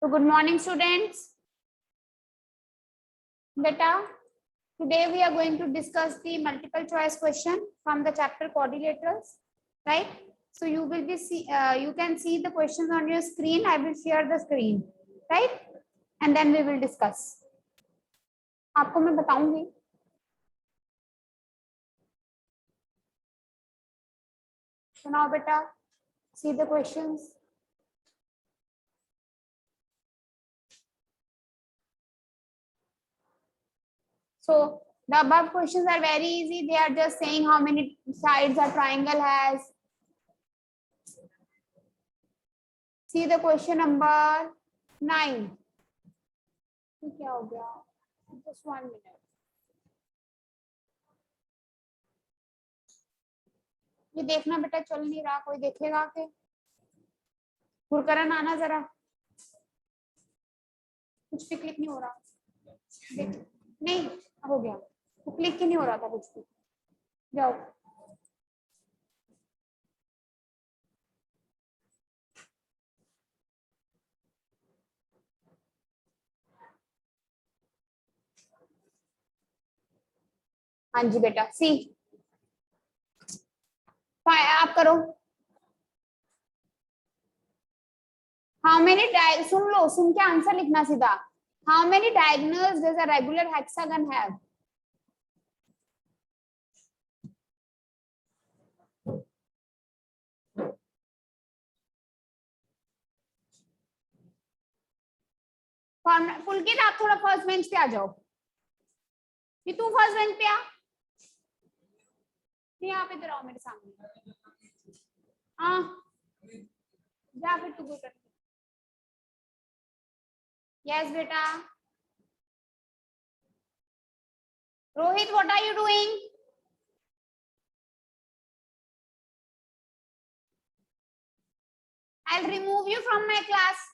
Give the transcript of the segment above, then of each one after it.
So good morning, students. Beta, today we are going to discuss the multiple choice question from the chapter quadrilaterals, right? So you will be you can see the questions on your screen. I will share the screen, right? And then we will discuss. आपको मैं बताऊंगी. So now, beta, see the questions. So the above questions are very easy. They are just saying how many sides a triangle has. See the question number 9. क्या हो गया? Just 1 minute. ये देखना बेटा, चल नहीं रहा, कोई देखेगा के? गुरकरन आना जरा, कुछ भी क्लिक नहीं हो रहा. देख, नहीं हो गया, तो क्लिक ही नहीं हो रहा था कुछ भी. जाओ. हाँ जी बेटा, सी आप करो. हाउ मेनी सुन लो, सुन के आंसर लिखना सीधा. How many diagonals does a regular hexagon have? Pulkit, आप थोड़ा फर्स्ट बेंच पे आ जाओ. ये तू फर्स्ट बेंच पे आ. नहीं, आप इधर आओ मेरे सामने. हाँ, जा फिर तू कर. यस बेटा. Rohit, what are you doing? I'll remove you from my class.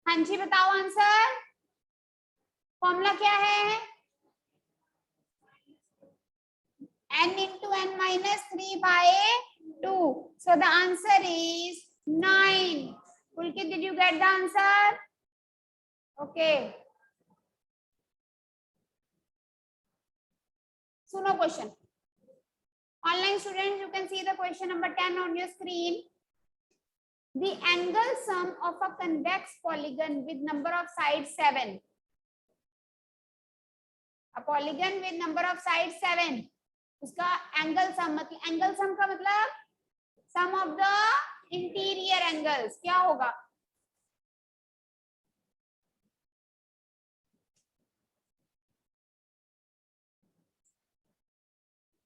हाँ जी, बताओ आंसर. फॉर्मूला क्या है? n into n minus 3 by 2. So the answer is 9. Pulkit, did you get the answer? Okay. Suno question. Online students, you can see the question number 10 on your screen. The angle sum of a convex polygon with number of sides 7. A polygon with number of sides 7. उसका angle sum मतलब, angle sum का मतलब सम of the interior angles क्या होगा?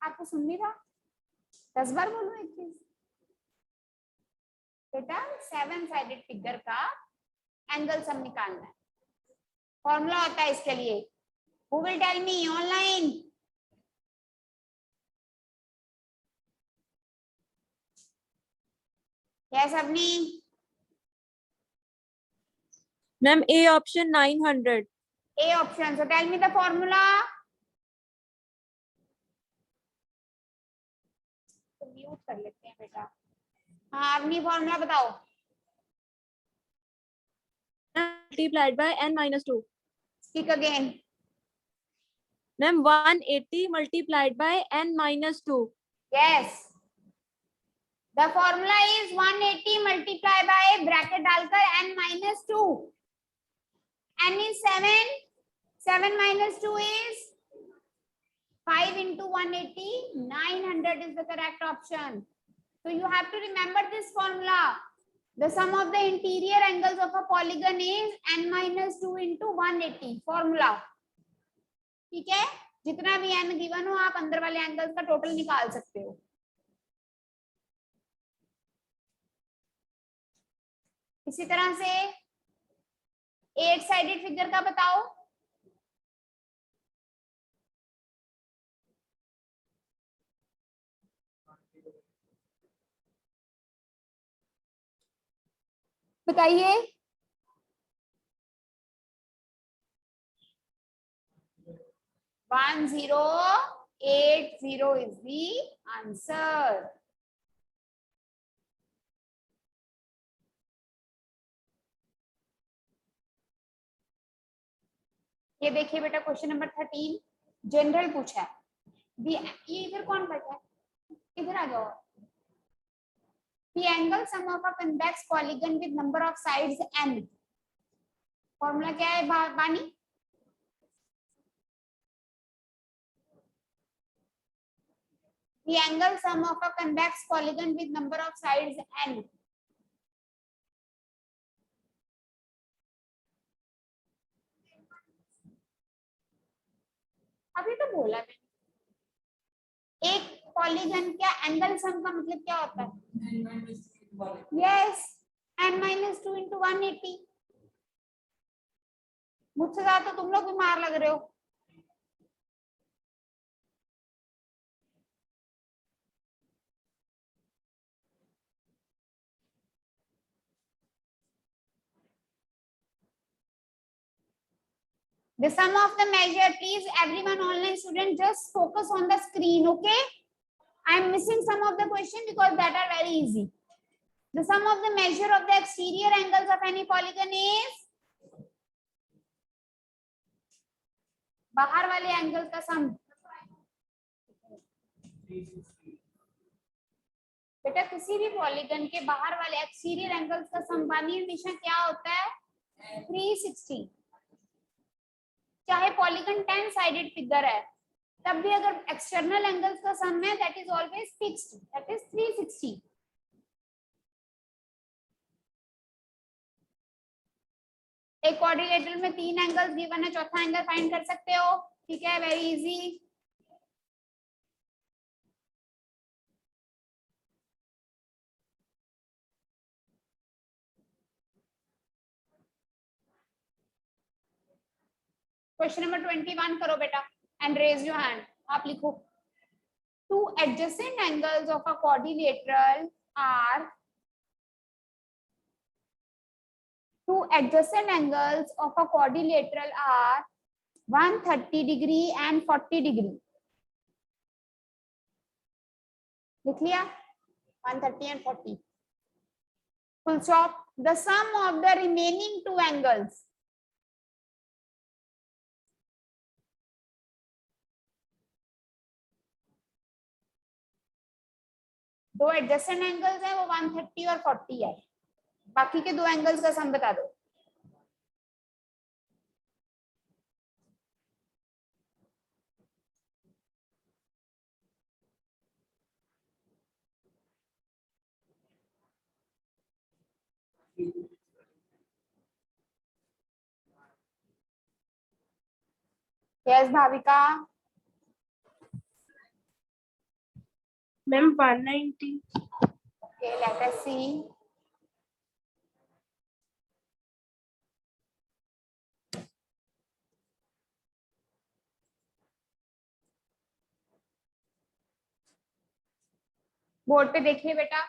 आपको सुन नहीं रहा? 10 बार बोलूं एक चीज बेटा. 7 साइडेड फिगर का एंगल सम निकालना है. फॉर्मूला होता है इसके लिए. Who will tell me online? Yes Avani. Ma'am A option 900. A option. So tell me the formula. तो म्यूट कर लेते हैं बेटा. हाँ, अवनी फॉर्मूला बताओ. Multiplied by n minus 2. Speak again. Ma'am, 180 multiplied by n minus 2. Yes. The formula is 180 multiplied by bracket डालकर n minus 2. n is 7. 7 minus 2 is 5 into 180. 900 is the correct option. So you have to remember this formula. The sum of the interior angles of a polygon is n minus 2 into 180. Formula. ठीक है? जितना भी n given हो, आप अंदर वाले angles का total निकाल सकते हो. इसी तरह से 8 साइडेड फिगर का बताओ. बताइए. 1080 is the answer. ये देखिए बेटा क्वेश्चन नंबर 13 जनरल पूछा है। ये इधर कौन बैठा है, इधर आ जाओ। The angle sum of a convex polygon with number of sides n. Formula क्या है बानी? The angle sum of a convex polygon with number of sides n. अभी तो बोला मैंने। एक पॉलीगन क्या एंगल सम का मतलब क्या होता है? Yes, n-2 into 180। मुझसे ज्यादा तो तुम लोग बीमार लग रहे हो। The sum of the measure, please everyone online student just focus on the screen, okay? I am missing some of the question because that are very easy. The sum of the measure of the exterior angles of any polygon is, बाहर वाले angle का सम। बेटा किसी भी polygon के बाहर वाले exterior angles का सम बानी हमेशा क्या होता है? 360। चाहे पॉलीगन 10 साइडेड फिगर है तब भी अगर एक्सटर्नल एंगल्स का सम है that is always fixed, that is 360। एक क्वाड्रिलेटरल में 3 एंगल्स गिवन है, चौथा एंगल फाइंड कर सकते हो, ठीक है, वेरी इजी। क्वेश्चन नंबर 21 करो बेटा एंड रेज योर हैंड। आप लिखो two adjacent angles of a quadrilateral are two adjacent angles of a quadrilateral are 130 degree and 40 degree। लिख लिया 130 and 40, full stop। The sum of the remaining two angles, दो adjacent angles है वो 130 और 40 है, बाकी के दो एंगल्स का सम बता दो। Yes Bhavika. Ma'am 190। Okay, let us see। Board पे देखिए बेटा,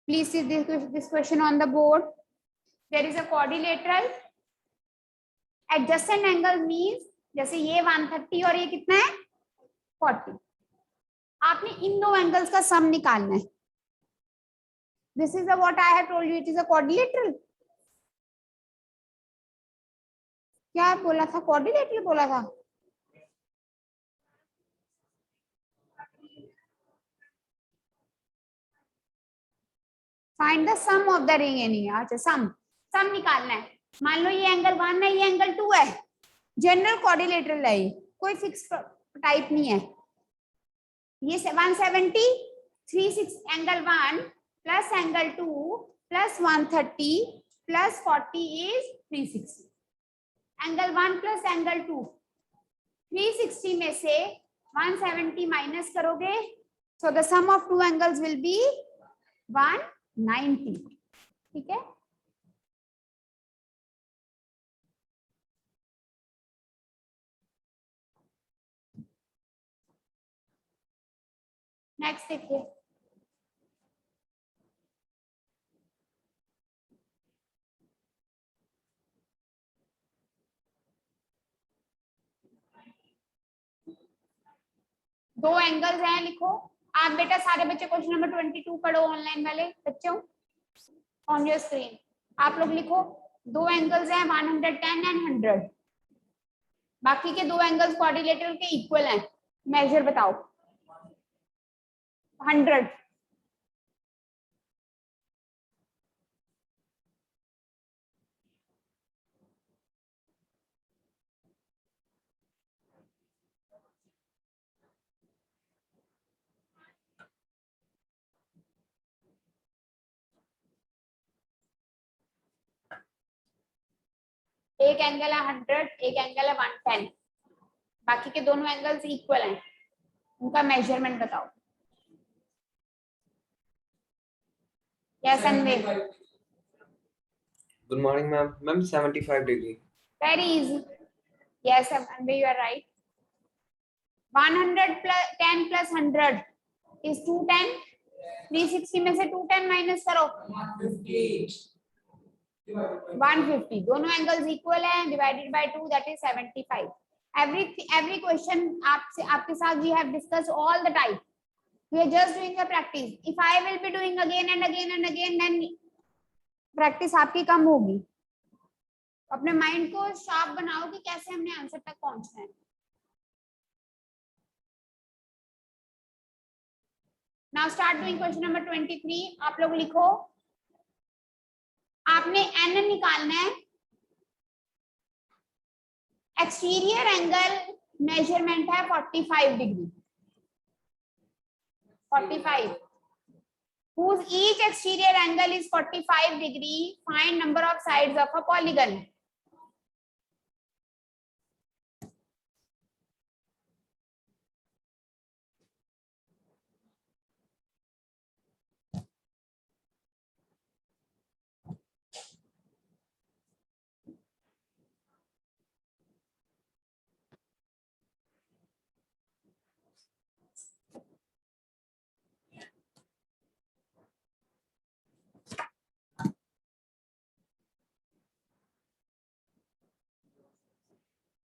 please see this question on the board. There is a quadrilateral, adjacent angle means जैसे ये 130 और ये कितना है 40। आपने इन दो एंगल्स का सम निकालना है। This is what I have told you, it is a quadrilateral. क्या बोला था? क्वाड्रिलेटरल बोला था। Find the sum of the remaining. अच्छा सम निकालना है। मान लो ये एंगल 1 है, ये एंगल 2 है, जनरल क्वाड्रिलेटरल है, कोई फिक्स टाइप नहीं है। ये 170 36 angle 1 plus angle 2 plus 130 plus 40 is 360। Angle 1 plus angle 2, 360 में से 170 माइनस करोगे, so the sum of two angles will be 190। ठीक है, नेक्स्ट देखिए। दो एंगल्स हैं, लिखो आप बेटा सारे बच्चे क्वेश्चन नंबर 22 पढ़ो, ऑनलाइन वाले बच्चों ऑन योर स्क्रीन आप लोग लिखो दो एंगल्स हैं 110 एंड 100, बाकी के दो एंगल्स क्वाड्रिलेटरल के इक्वल हैं, मेजर बताओ 100। एक एंगल है 100, एक एंगल है 110, बाकी के दोनों एंगल्स इक्वल हैं, उनका मेजरमेंट बताओ। Yes unveil, Good morning, ma'am. Ma'am, 75 degree. very easy. Yes Anvil, you are right. 100 plus 10 plus 100 is 210, 360 में से 210 माइनस करो 150, दोनों एंगल्स इक्वल हैं, divided by 2 that is 75। every question आपसे आपके साथ we have discussed all the time, we are just doing a practice. if I will be doing again and again and again then practice आपकी कम होगी। अपने mind को sharp बनाओ कि कैसे हमने आंसर तक पहुंचना है। Now start doing question number 23। आप लोग लिखो, आपने एन निकालना है, एक्सटीरियर एंगल मेजरमेंट है 45 degree, 45 whose each exterior angle is 45 degree, find number of sides of a polygon।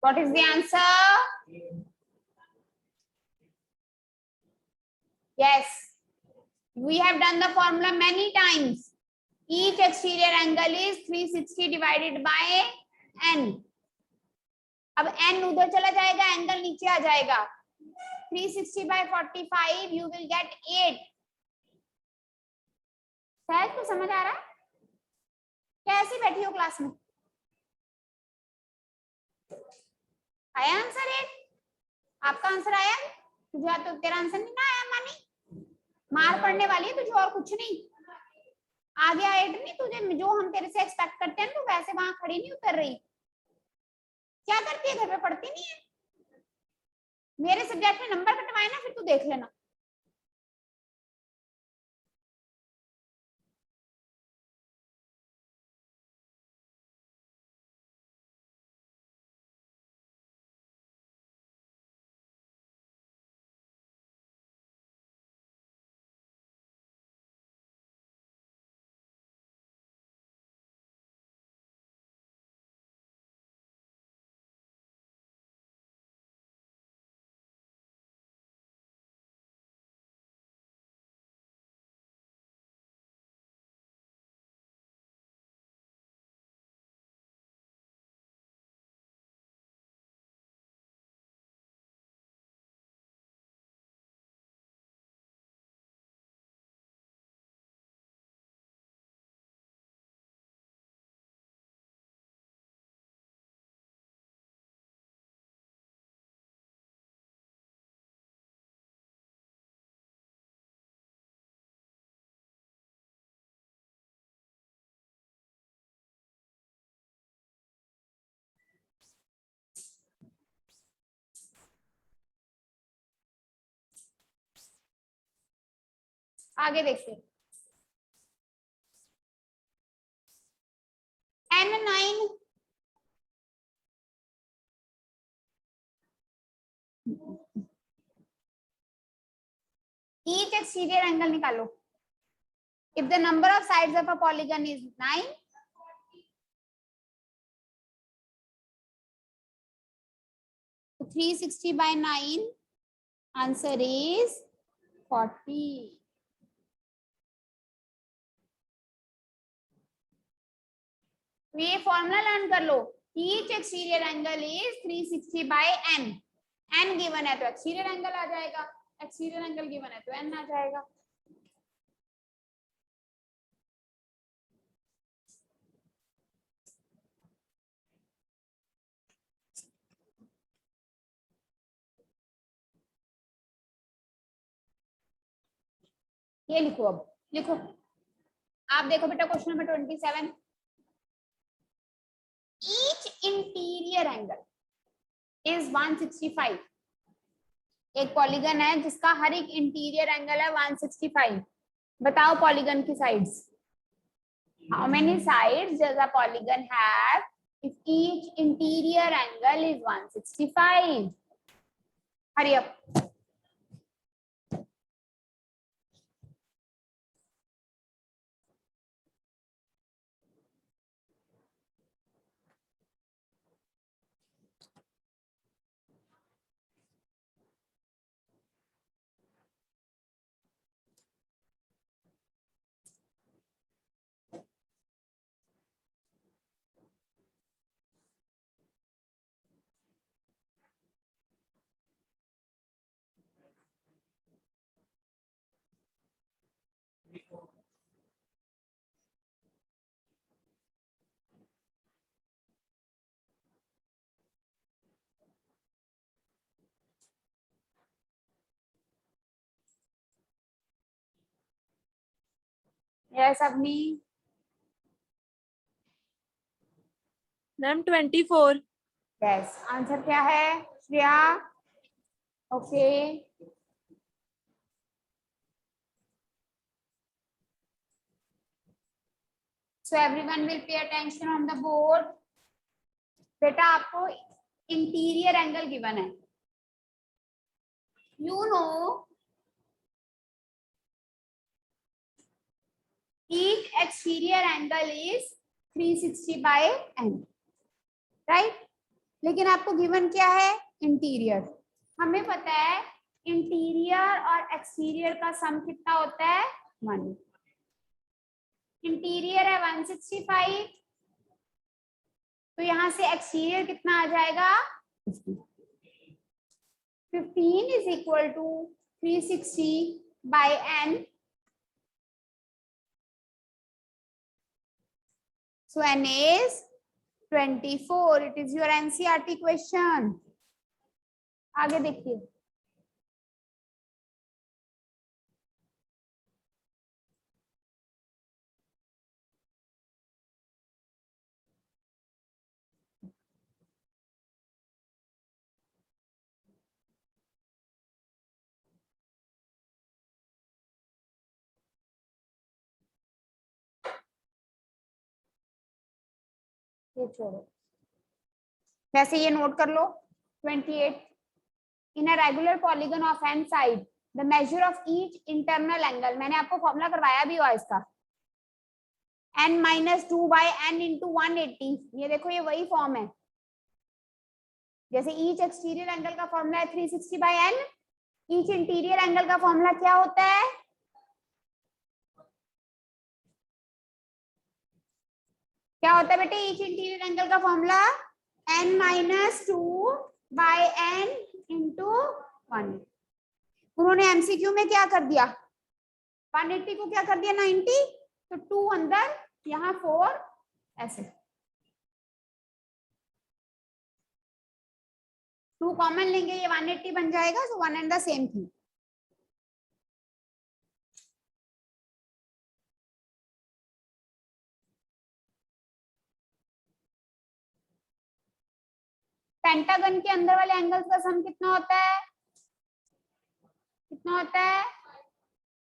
What is the answer? Yes, we have done the formula many times. Each exterior angle is 360 divided by n। अब n उधर चला जाएगा, angle नीचे आ जाएगा, 360 by 45 you will get 8। शायद को समझ आ रहा है? कैसी बैठी हो क्लास में? आया आंसर 8? आपका आंसर आया? तुझे तो तेरा आंसर नहीं ना आया मानी, मार पड़ने वाली है तुझे और कुछ नहीं। आ गया 8 नहीं तुझे, जो हम तेरे से एक्सपेक्ट करते हैं तू वैसे वहां खड़ी नहीं उतर रही। क्या करती है, घर पे पढ़ती नहीं है? मेरे सब्जेक्ट में नंबर कटवाए ना, फिर तू देख लेना। आगे देखते N9 each exterior angle निकालो। if the number of sides of a polygon is 9, तो 360 by 9 आंसर इज 40. तो ये फॉर्मूला लर्न कर लो. Each exterior angle is 360 by n. n given है तो एक्सटीरियर एंगल आ जाएगा, एक्सटीरियर एंगल गिवन है तो n आ जाएगा. ये लिखो, अब लिखो. आप देखो बेटा question number 27. Each interior angle is 165. एक पॉलीगन है जिसका हर एक इंटीरियर एंगल है 165. बताओ पॉलीगन की sides. How many sides does a polygon have if each interior angle is 165? Hurry up. Yes, Avni. Ma'am 24. Yes. Answer क्या है Shreya? Okay. So everyone will pay attention on the board. बेटा आपको interior angle given है. You know each exterior angle is 360 by n, right? लेकिन आपको given क्या है? Interior. हमें पता है इंटीरियर और एक्सटीरियर का सम कितना होता है? 1. इंटीरियर है 165, तो यहां से एक्सटीरियर कितना आ जाएगा? 15 is equal to 360 by n. So n is 24. It is your NCERT question. आगे देखिए. ये छोड़ो, वैसे ये नोट कर लो. 28. In a regular polygon of n side the measure of each internal angle. मैंने आपको फॉर्मूला करवाया भी हुआ इसका. n minus 2 by n into 180. ये देखो ये वही फॉर्म है जैसे ईच एक्सटीरियर एंगल का फॉर्मूला है 360 by n. Each interior angle का फॉर्मूला क्या होता है? क्या होता है बेटे ईच इंटीरियर एंगल का formula? n minus 2 by n into 1. उन्होंने एमसीक्यू में क्या कर दिया? 180 को क्या कर दिया? 90. तो 2 अंदर, यहाँ 4 ऐसे. 2 कॉमन लेंगे, ये 180 बन जाएगा. सो 1 and the same thing. Pentagon के अंदर वाले एंगल्स का सम कितना होता है? कितना होता है?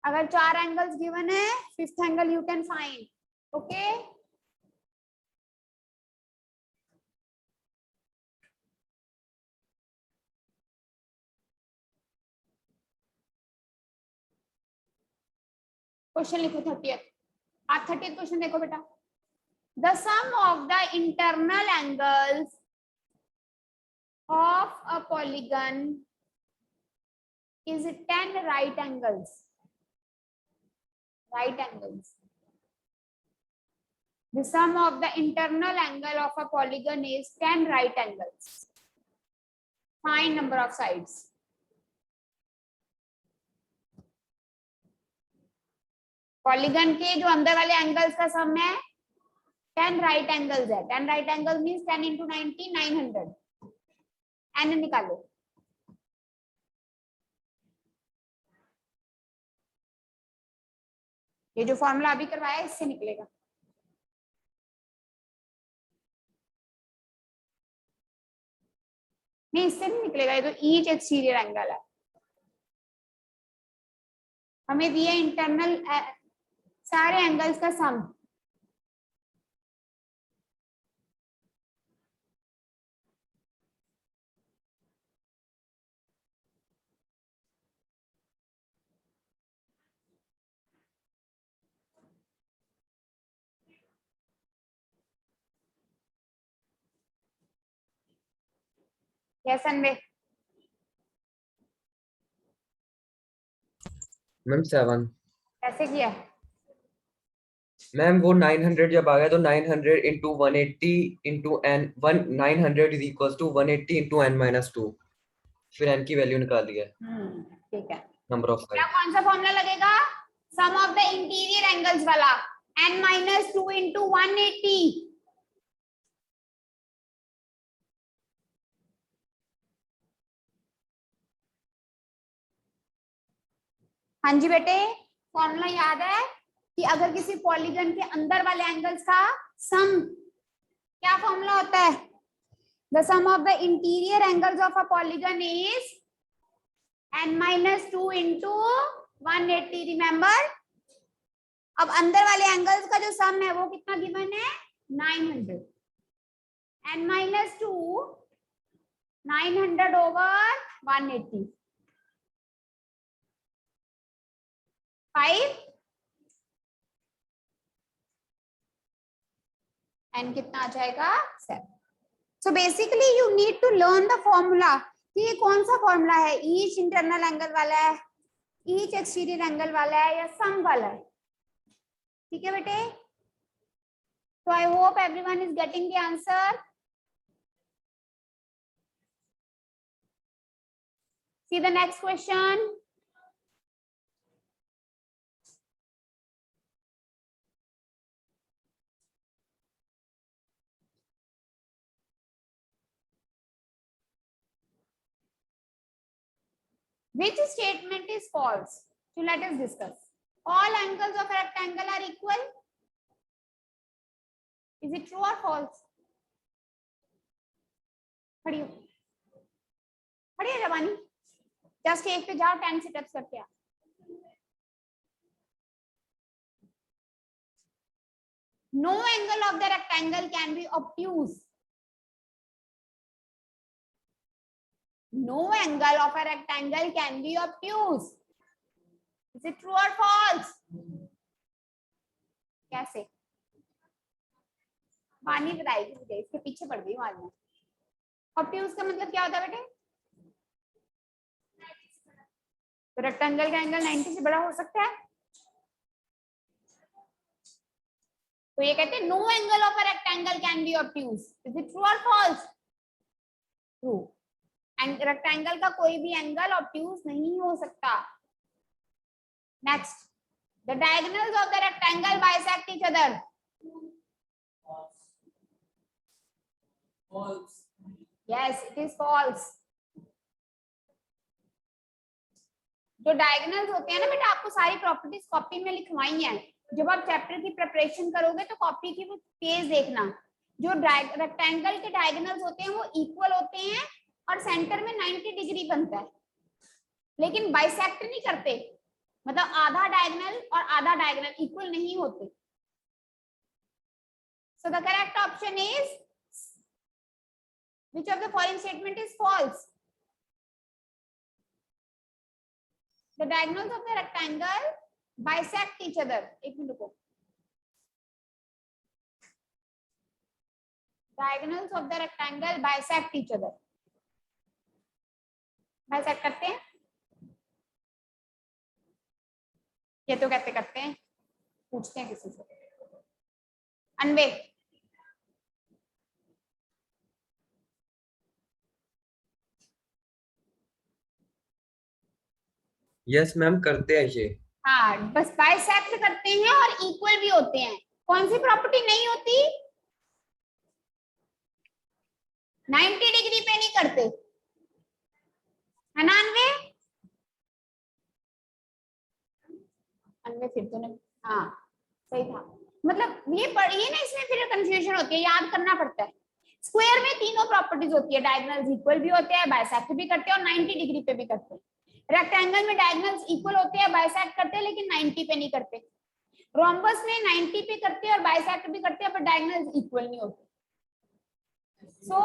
अगर 4 एंगल्स गिवन है, 5th angle you can find. Okay. Question लिखो 30th. आप 30th क्वेश्चन देखो बेटा. The sum of the internal angles of a polygon is 10 right angles. Right angles. The sum of the internal angle of a polygon is 10 right angles. Find number of sides. Polygon के जो अंदर वाले angles का सम है 10 right angles है. 10 right angle means 10 into 90 900. N निकालो. ये जो फॉर्मूला अभी करवाया इससे निकलेगा. नहीं इससे नहीं निकलेगा. ये तो ईच एक्सटीरियर एंगल है. हमें दिए इंटरनल सारे एंगल्स का सम. यस अनवे. मैम 7. कैसे किया? मैम वो 900 जब आ गया तो 900 into 180 into n 900 is equals to 180 into n minus 2. फिर n की वैल्यू निकाल दिया. ठीक है. नंबर ऑफ क्या साइड. कौन सा फॉर्मूला लगेगा? सम ऑफ द इंटीरियर एंगल्स वाला. n minus 2 into 180. हाँ जी बेटे, फॉर्मूला याद है कि अगर किसी पॉलीगन के अंदर वाले एंगल्स का सम, क्या फॉर्मूला होता है? The sum of the interior angles of a polygon is n minus 2 into 180. Remember. अब अंदर वाले एंगल्स का जो सम है वो कितना गिवन है? 900. n minus 2 900 over 180. 5 n कितना आ जाएगा? 7. So basically you need to learn the formula कि ये कौन सा फॉर्मूला है. ईच इंटरनल एंगल वाला है, ईच एक्सटीरियर एंगल वाला है, या सम वाला है. ठीक है बेटे. So I hope everyone is getting the answer. See the next question. Which statement is false? So let us discuss. All angles of a rectangle are equal. Is it true or false? खड़ी हो, खड़ी है जवानी. Just एक पे जाओ, 10 sit-ups करके आ. No angle of the rectangle can be obtuse. No angle of a rectangle can be obtuse. Is it true or false? कैसे? वानी बताएगी मुझे, इसके पीछे पड़ गई आज मैं. ऑब्ट्यूज का मतलब क्या होता है बेटे? तो रेक्टेंगल का एंगल 90 से बड़ा हो सकता है. तो ये कहते हैं no angle of a rectangle can be obtuse. Is it true और फॉल्स? ट्रू. एंड रेक्टेंगल का कोई भी एंगल ऑब्ट्यूज नहीं हो सकता. Next, the diagonals of the rectangle bisect each other. False. Yes, it is false. जो diagonals होते हैं ना बेटा, आपको सारी प्रॉपर्टीज कॉपी में लिखवाई हैं. जब आप चैप्टर की प्रिपरेशन करोगे तो कॉपी की वो पेज देखना. जो रेक्टेंगल के डायगोनल्स होते हैं वो इक्वल होते हैं और सेंटर में 90 डिग्री बनता है, लेकिन बाइसेक्ट नहीं करते. मतलब आधा डायगोनल और आधा डायगोनल इक्वल नहीं होते. So the correct option is, which of the following statement is false? The diagonals of the rectangle bisect each other. एक मिनट रुको. Diagonals of the rectangle bisect each other. Bisect करते हैं. ये तो कहते करते हैं, पूछते हैं किसी से। अनवे यस मैम करते हैं ये। हाँ, बस बाइसेक्ट करते हैं और इक्वल भी होते हैं। कौन सी प्रॉपर्टी नहीं होती? 90 डिग्री पे नहीं करते, है ना अनवे? अनवे फिर तो नहीं, हाँ सही था। मतलब ये ना, इसमें फिर कंफ्यूजन होती है, याद करना पड़ता है। स्क्वायर में तीनों प्रॉपर्टीज होती है, डायगोनल्स इक्वल भी होते हैं, बाइसेक्ट भी करते हैं और 90 डिग्री पे भी करते हैं। रेक्टेंगल में डायगोनल्स इक्वल होते हैं, बाइसेक्ट करते हैं, लेकिन 90 पे नहीं करते। रोम्बस में 90 पे करते हैं और बाइसेक्ट भी करते हैं, पर डायगोनल्स इक्वल नहीं होते। सो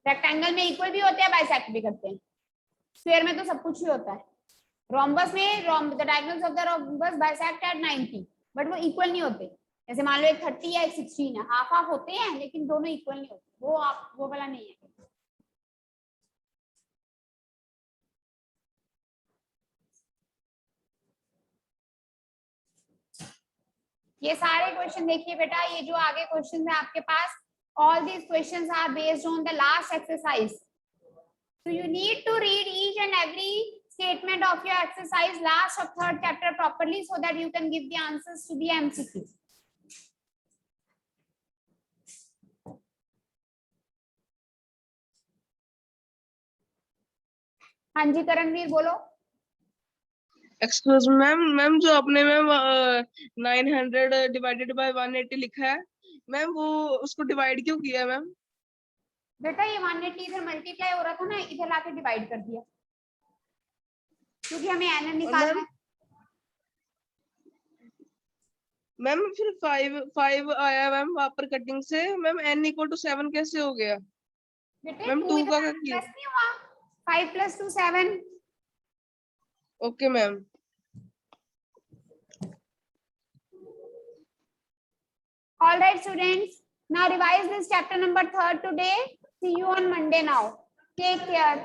रेक्टेंगल में इक्वल भी होते हैं, बाइसेक्ट भी करते हैं। स्क्वायर में तो सब कुछ ही होता है। रोम्बस में the diagonals of the rhombus bisect at 90, but वो इक्वल नहीं होते। जैसे मान लो एक 30 या एक 16 है, हाफ हाफ होते हैं लेकिन दोनों इक्वल नहीं होते। वो वाला नहीं है। ये सारे क्वेश्चन देखिए बेटा, ये जो आगे क्वेश्चन है आपके पास, all these questions are based on the last exercise. So you need to read each and every statement of your exercise last or third chapter properly so that you can give the answers to the MCQ. हाँ जी करणवीर बोलो। Excuse ma'am, जो आपने ma'am 900 divided by 180 लिखा है ma'am, वो उसको divide क्यों किया मैम? बेटा ये 180 इधर मल्टीप्लाई हो रहा था ना, इधर लाके डिवाइड कर दिया क्योंकि हमें एन निकालना है। मैम फिर 5 आया मैम वहां पर कटिंग से, मैम n = 7 कैसे हो गया? बेटे मैम 2 2 का इधर किया? प्लस नहीं हुआ, 5 + 2 7। Okay ma'am. All right students, now revise this chapter number 3 today. See you on Monday now. Take care.